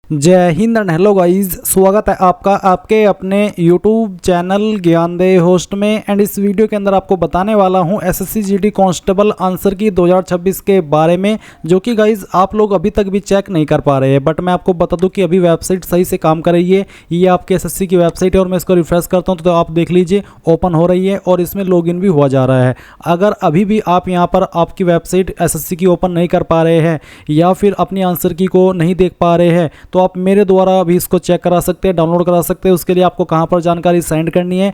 जय Hind and hello guys, स्वागत है आपका आपके अपने यूट्यूब चैनल ज्ञानदेह होस्ट में। एंड इस वीडियो के अंदर आपको बताने वाला हूं एसएससी जीडी कांस्टेबल आंसर की 2026 के बारे में, जो कि गाइस आप लोग अभी तक भी चेक नहीं कर पा रहे हैं। बट मैं आपको बता दूं कि अभी वेबसाइट सही से काम कर रही है। ये आपके एसएससी की वेबसाइट है और मैं इसको रिफ्रेश करता हूँ तो आप देख लीजिए ओपन हो रही है और इसमें लॉगिन भी हुआ जा रहा है। अगर अभी भी आप यहाँ पर आपकी वेबसाइट एसएससी की ओपन नहीं कर पा रहे हैं या फिर अपनी आंसर की को नहीं देख पा रहे हैं तो आप मेरे द्वारा भी इसको चेक करा सकते हैं, डाउनलोड करा सकते हैं। उसके लिए आपको कहां पर जानकारी सेंड करनी है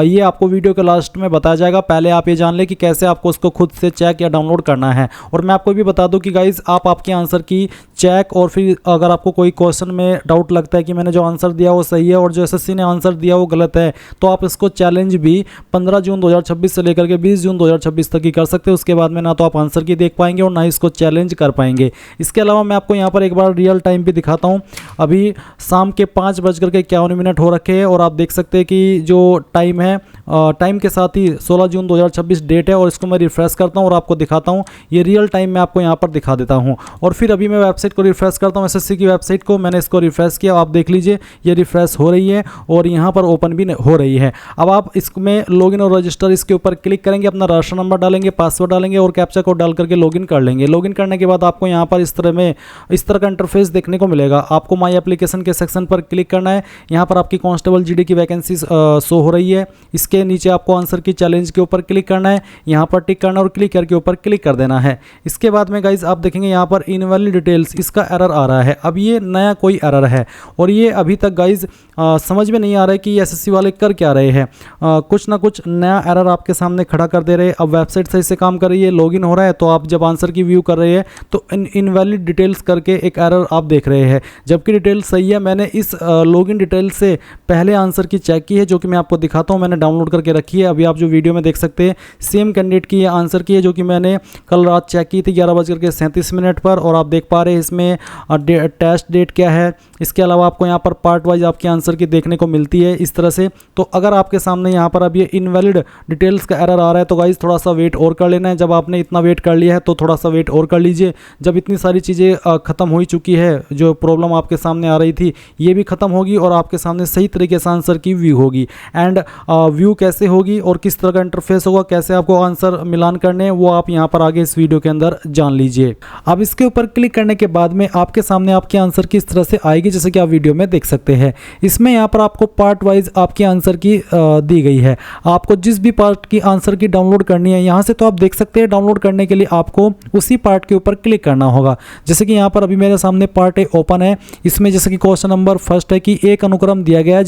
ये आपको वीडियो के लास्ट में बताया जाएगा। पहले आप ये जान ले कि कैसे आपको उसको खुद से चेक या डाउनलोड करना है। और मैं आपको भी बता दूं कि गाइज आप आपके आंसर की चेक और फिर अगर आपको कोई क्वेश्चन में डाउट लगता है कि मैंने जो आंसर दिया वो सही है और जो एसएससी ने आंसर दिया वो गलत है, तो आप इसको चैलेंज भी 15 जून 2026 से लेकर के 20 जून 2026 तक ही कर सकते हैं। उसके बाद में ना तो आप आंसर की देख पाएंगे और ना इसको चैलेंज कर पाएंगे। इसके अलावा मैं आपको यहाँ पर एक बार रियल टाइम भी दिखाता हूँ। अभी शाम के 5:51 हो रखे हैं और आप देख सकते हैं कि जो टाइम है टाइम के साथ ही 16 जून 2026 डेट है। और इसको मैं रिफ्रेश करता हूं और आपको दिखाता हूं। ये रियल टाइम में आपको यहां पर दिखा देता हूं। और फिर अभी मैं वेबसाइट को रिफ्रेश करता हूं, एसएससी की वेबसाइट को मैंने इसको रिफ्रेश किया। आप देख लीजिए ये रिफ्रेश हो रही है और यहां पर ओपन भी हो रही है। अब आप इसमें लॉगिन और रजिस्टर इसके ऊपर क्लिक करेंगे, अपना राशन नंबर डालेंगे, पासवर्ड डालेंगे और कैप्चा कोड डाल करके लॉगिन कर लेंगे। लॉगिन करने के बाद आपको यहाँ पर इस तरह का इंटरफेस देखने को मिलेगा। आपको माई एप्लीकेशन के सेक्शन पर क्लिक करना है। यहाँ पर आपकी कांस्टेबल जीडी की वैकेंसी शो हो रही है। इसके नीचे आपको आंसर की चैलेंज के ऊपर क्लिक करना है, यहाँ पर टिक करना और क्लिक करके ऊपर क्लिक कर देना है। इसके बाद में गाइज आप देखेंगे यहाँ पर इनवैलिड डिटेल्स इसका एरर आ रहा है। अब ये नया कोई एरर है और ये अभी तक गाइज समझ में नहीं आ रहा है कि एसएससी वाले कर क्या रहे हैं। कुछ ना कुछ नया एरर आपके सामने खड़ा कर दे रहे हैं। अब वेबसाइट सही से काम कर रही है, लॉगिन हो रहा है, तो आप जब आंसर की व्यू कर रहे हैं तो इनवैलिड डिटेल्स करके एक एरर आप देख रहे हैं, जबकि डिटेल सही है। मैंने इस लॉगिन डिटेल से पहले आंसर की चेक की है, जो कि मैं आपको दिखाता हूं। मैंने डाउनलोड करके रखी है। अभी आप जो वीडियो में देख सकते हैं सेम कैंडिडेट की आंसर की है, जो कि मैंने कल रात चेक की थी 11:37 पर। और आप देख पा रहे हैं इसमें टेस्ट डेट क्या है। इसके अलावा आपको यहाँ पर पार्ट वाइज आपकी आंसर की देखने को मिलती है इस तरह से। तो अगर आपके सामने यहाँ पर अब ये इनवैलिड डिटेल्स का एरर आ रहा है तो गाइज थोड़ा सा वेट और कर लेना है। जब आपने इतना वेट कर लिया है तो थोड़ा सा वेट और कर लीजिए। जब इतनी सारी चीज़ें खत्म हो चुकी है, जो प्रॉब्लम आपके सामने आ रही थी ये भी खत्म होगी और आपके सामने सही तरीके से आंसर की व्यू होगी। एंड व्यू कैसे होगी और किस तरह का इंटरफेस होगा, कैसे आपको आंसर मिलान करने हैं, वो आप यहाँ पर आगे इस वीडियो के अंदर जान लीजिए। अब इसके ऊपर क्लिक करने के बाद में आपके सामने आपकी आंसर की इस तरह से आएगी, जैसे कि आप वीडियो में देख सकते हैं। इसमें यहाँ पर आपको पार्ट वाइज आपकी आंसर की दी गई है। आपको जिस भी पार्ट की आंसर की डाउनलोड करनी है यहाँ से, तो आप देख सकते हैं डाउनलोड करने के लिए आपको उसी पार्ट के ऊपर क्लिक करना होगा। जैसे कि यहाँ पर अभी मेरे सामने पार्ट ए ओपन है। इसमें जैसे कि क्वेश्चन नंबर फर्स्ट है कि एक अनुक्रम दिया गया है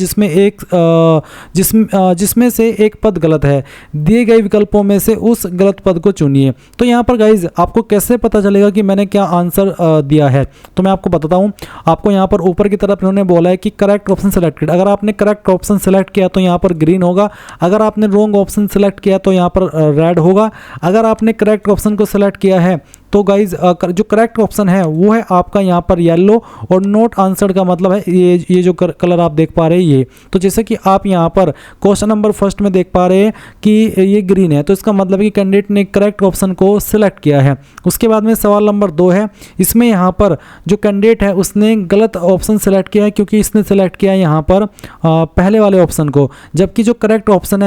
जिसमें से एक पद गलत है, दिए गए विकल्पों में से उस गलत पद को चुनिए। तो यहाँ पर गाइज आपको कैसे पता चलेगा कि मैंने क्या आंसर दिया है, तो मैं आपको बताता हूँ। आपको यहाँ पर ऊपर की तरफ इन्होंने बोला है कि करेक्ट ऑप्शन सेलेक्टेड। अगर आपने करेक्ट ऑप्शन सेलेक्ट किया तो यहाँ पर ग्रीन होगा। अगर आपने रॉन्ग ऑप्शन सेलेक्ट किया तो यहाँ पर रेड होगा। अगर आपने करेक्ट ऑप्शन को सेलेक्ट किया है तो गाइज जो करेक्ट ऑप्शन है वो है आपका यहाँ पर येलो, और नोट आंसर का मतलब है ये जो कलर आप देख पा रहे हैं ये। तो जैसे कि आप यहाँ पर क्वेश्चन नंबर फर्स्ट में देख पा रहे हैं कि ये ग्रीन है, तो इसका मतलब है कि कैंडिडेट ने करेक्ट ऑप्शन को सिलेक्ट किया है। उसके बाद में सवाल नंबर 2 है। इसमें यहाँ पर जो कैंडिडेट है उसने गलत ऑप्शन सेलेक्ट किया है, क्योंकि इसने सेलेक्ट किया है यहाँ पर पहले वाले ऑप्शन को, जबकि जो करेक्ट ऑप्शन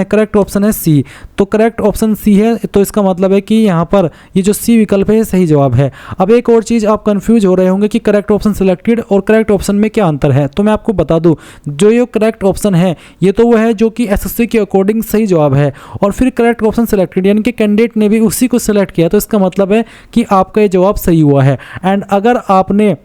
है सी। तो करेक्ट ऑप्शन सी है, तो इसका मतलब है कि यहाँ पर ये जो सी विकल्प है सही जवाब है। अब एक और चीज आप कंफ्यूज हो रहे होंगे कि करेक्ट ऑप्शन सिलेक्टेड और करेक्ट ऑप्शन में क्या अंतर है, तो मैं आपको बता दूं। जो ये करेक्ट ऑप्शन है ये तो वो है जो कि एसएससी के अकॉर्डिंग सही जवाब है, और फिर करेक्ट ऑप्शन सिलेक्टेड यानी कि कैंडिडेट ने भी उसी को सिलेक्ट किया, तो इसका मतलब है कि आपका ये जवाब सही हुआ है। एंड अगर आपने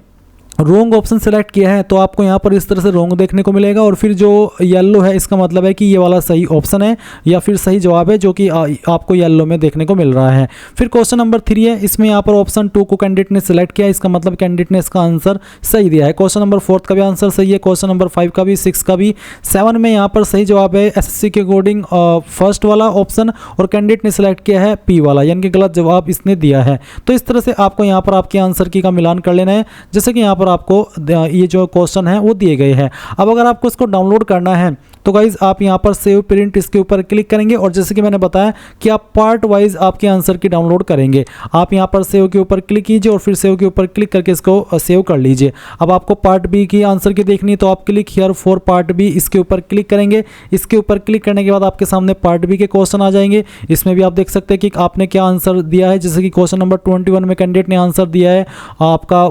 रोंग ऑप्शन सेलेक्ट किया है तो आपको यहाँ पर इस तरह से रोंग देखने को मिलेगा, और फिर जो येलो है इसका मतलब है कि ये वाला सही ऑप्शन है या फिर सही जवाब है, जो कि आपको येलो में देखने को मिल रहा है। फिर क्वेश्चन नंबर 3 है। इसमें यहाँ पर ऑप्शन 2 को कैंडिडेट ने सिलेक्ट किया, इसका मतलब कैंडिडेट ने इसका आंसर सही दिया है। क्वेश्चन नंबर 4 का भी आंसर सही है, क्वेश्चन नंबर 5 का भी, 6 का भी। 7 में यहाँ पर सही जवाब है एसएससी के अकॉर्डिंग फर्स्ट वाला ऑप्शन, और कैंडिडेट ने सिलेक्ट किया है पी वाला, यानी कि गलत जवाब इसने दिया है। तो इस तरह से आपको यहाँ पर आपके आंसर की का मिलान कर लेना है। जैसे कि यहाँ पर आपको ये जो क्वेश्चन है वो दिए गए हैं। अब अगर आपको इसको डाउनलोड करना है तो गाइज आप यहाँ पर सेव प्रिंट इसके ऊपर क्लिक करेंगे और जैसे कि मैंने बताया कि आप पार्ट वाइज आपके आंसर की डाउनलोड करेंगे। आप यहाँ पर सेव के ऊपर क्लिक कीजिए और फिर सेव के ऊपर क्लिक करके इसको सेव कर लीजिए। अब आपको पार्ट बी की आंसर की देखनी है तो आप click here for part B, इसके ऊपर क्लिक करेंगे। इसके ऊपर क्लिक करने के बाद आपके सामने पार्ट बी के क्वेश्चन आ जाएंगे। इसमें भी आप देख सकते हैं कि आपने क्या आंसर दिया है। जैसे कि क्वेश्चन नंबर 21 में कैंडिडेट ने आंसर दिया है आपका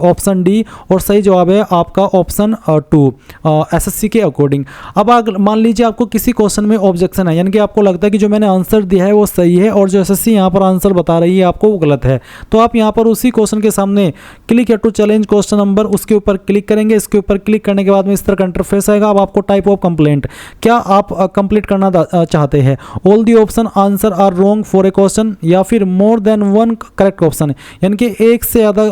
ऑप्शन डी और सही जवाब है आपका ऑप्शन 2 एसएससी के अकॉर्डिंग। अब मान लीजिए आपको किसी क्वेश्चन में ऑब्जेक्शन है, यानी कि आपको लगता है कि जो मैंने आंसर दिया है वो सही है और जो एसएससी यहाँ पर आंसर बता रही है आपको वो गलत है, तो आप यहाँ पर उसी क्वेश्चन के सामने click to challenge question number, उसके ऊपर क्लिक करेंगे। इसके ऊपर क्लिक करने के बाद में इस तरह का इंटरफेस आएगा। अब आपको टाइप ऑफ कंप्लेंट, क्या आप कंप्लीट करना चाहते हैं? All the option answer are wrong for a question, या फिर more than one correct option, यानी कि एक से ज़्यादा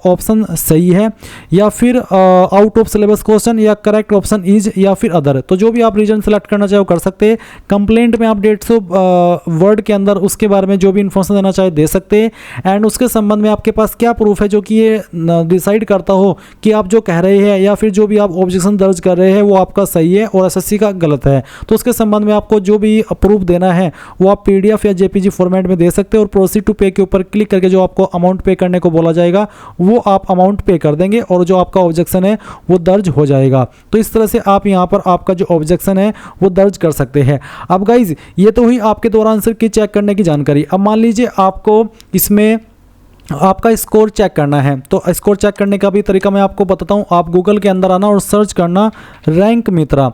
ऑप्शन सही है, या फिर आउट ऑफ सिलेबस क्वेश्चन, या करेक्ट ऑप्शन इज, या फिर अदर। तो जो भी आप रीजन सेलेक्ट करना चाहे वो कर सकते हैं। कंप्लेंट में आप 150 वर्ड के अंदर उसके बारे में जो भी इंफॉर्मेशन देना चाहे दे सकते हैं। एंड उसके संबंध में आपके पास क्या प्रूफ है जो कि ये डिसाइड करता हो कि आप जो कह रहे हैं या फिर जो भी आप ऑब्जेक्शन दर्ज कर रहे हैं वो आपका सही है और एसएससी का गलत है। तो उसके संबंध में आपको जो भी प्रूफ देना है वो आप पीडीएफ या जेपीजी फॉर्मेट में दे सकते हैं और प्रोसीड टू पे के ऊपर क्लिक करके जो आपको अमाउंट पे करने को बोला जाएगा वो आप अमाउंट पे कर देंगे और जो आपका ऑब्जेक्शन है वो दर्ज हो जाएगा। तो इस तरह से आप यहाँ पर आपका जो ऑब्जेक्शन है वो दर्ज कर सकते हैं। अब गाइज ये तो हुई आपके द्वारा आंसर की चेक करने की जानकारी। अब मान लीजिए आपको इसमें आपका स्कोर चेक करना है, तो स्कोर चेक करने का भी तरीका मैं आपको बताता हूँ। आप गूगल के अंदर आना और सर्च करना रैंक मित्रा,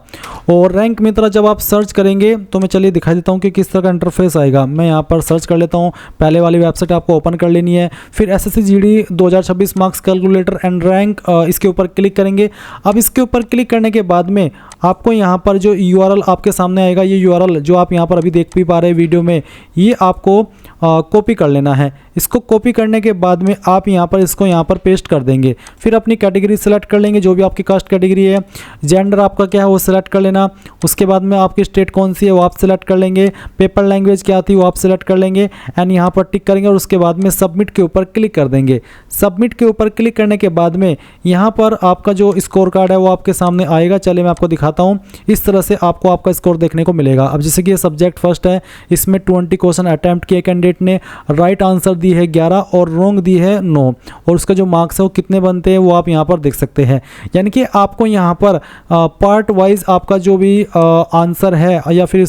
और रैंक मित्रा जब आप सर्च करेंगे तो मैं चलिए दिखा देता हूँ कि किस तरह का इंटरफेस आएगा। मैं यहाँ पर सर्च कर लेता हूँ। पहले वाली वेबसाइट आपको ओपन कर लेनी है, फिर SSC GD 2026 marks calculator and rank, इसके ऊपर क्लिक करेंगे। अब इसके ऊपर क्लिक करने के बाद में आपको यहाँ पर जो यूआरएल आपके सामने आएगा, ये यूआरएल जो आप यहाँ पर अभी देख भी पा रहे हैं वीडियो में, ये आपको कॉपी कर लेना है। इसको कॉपी करने के बाद में आप यहाँ पर इसको यहाँ पर पेस्ट कर देंगे। फिर अपनी कैटेगरी सेलेक्ट कर लेंगे, जो भी आपकी कास्ट कैटेगरी है। जेंडर आपका क्या है वो सिलेक्ट कर लेना। उसके बाद में आपकी स्टेट कौन सी है वो आप सिलेक्ट कर लेंगे। पेपर लैंग्वेज क्या थी वो आप सिलेक्ट कर लेंगे एंड यहाँ पर टिक करेंगे और उसके बाद में सबमिट के ऊपर क्लिक कर देंगे। सबमिट के ऊपर क्लिक करने के बाद में यहाँ पर आपका जो स्कोर कार्ड है वो आपके सामने आएगा। चलिए मैं आपको दिखाता हूँ। इस तरह से आपको आपका स्कोर देखने को मिलेगा। अब जैसे कि ये सब्जेक्ट फर्स्ट है, इसमें 20 क्वेश्चन अटैम्प्ट किए कैंडिडेट ने, राइट आंसर दी है 11 और रॉन्ग दी है 9, और उसका जो मार्क्स है वो कितने बनते हैं वो आप यहाँ पर देख सकते हैं। यानी कि आपको यहाँ पर पार्ट वाइज आपका जो भी आंसर है या फिर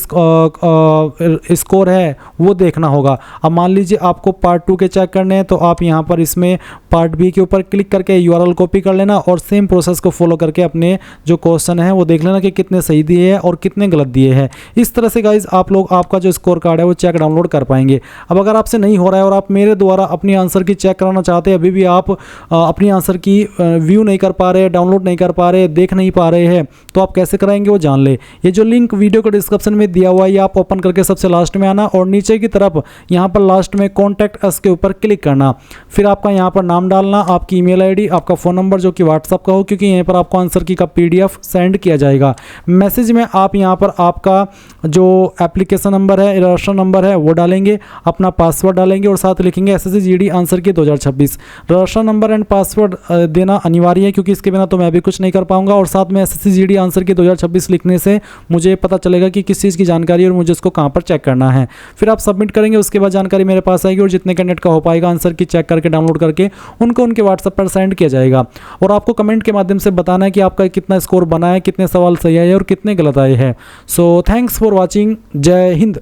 स्कोर है वो देखना होगा। अब मान लीजिए आपको पार्ट 2 के चेक करने हैं तो आप यहाँ पर इसमें पार्ट बी के ऊपर क्लिक करके यूआरएल कॉपी कर लेना और सेम प्रोसेस को फॉलो करके अपने जो क्वेश्चन है वो देख लेना कि कितने सही दिए हैं और कितने गलत दिए हैं। इस तरह से गाइज आप लोग आपका जो स्कोर कार्ड है वो चेक डाउनलोड कर पाएंगे। अब अगर आपसे नहीं हो रहा है और आप मेरे द्वारा अपनी आंसर की चेक कराना चाहते हैं, अभी भी आप अपनी आंसर की व्यू नहीं कर पा रहे, डाउनलोड नहीं कर पा रहे, देख नहीं पा रहे हैं, तो आप कैसे कराएंगे वो जान ले। ये जो लिंक वीडियो के डिस्क्रिप्शन में दिया हुआ है ये आप ओपन करके सबसे लास्ट में आना और नीचे की तरफ यहाँ पर लास्ट में कॉन्टैक्ट अस के ऊपर क्लिक करना। फिर आपका यहाँ पर नाम डालना, आपकी ईमेल आईडी, आपका फ़ोन नंबर जो कि व्हाट्सअप का हो, क्योंकि यहाँ पर आपको आंसर की का पीडीएफ सेंड किया जाएगा। मैसेज में आप यहाँ पर आपका जो एप्लीकेशन नंबर है, रजिस्ट्रेशन नंबर है वो डालेंगे, अपना पासवर्ड डालेंगे और साथ लिखेंगे एसएससी जीडी आंसर की 2026। रजिस्ट्रेशन नंबर एंड पासवर्ड देना अनिवार्य है क्योंकि इसके बिना तो मैं भी कुछ नहीं कर पाऊंगा, और साथ में एसएससी जीडी आंसर की 2026 लिखने से मुझे पता चलेगा कि किस चीज़ की जानकारी है और मुझे उसको कहाँ पर चेक करना है। फिर आप सबमिट करेंगे, उसके बाद जानकारी मेरे पास आएगी और जितने कैंडिडेट का हो पाएगा आंसर की चेक करके डाउनलोड करके उनको उनके व्हाट्सएप पर सेंड किया जाएगा। और आपको कमेंट के माध्यम से बताना है कि आपका कितना स्कोर बना है, कितने सवाल सही आए और कितने गलत आए हैं। So thanks for watching. जय हिंद।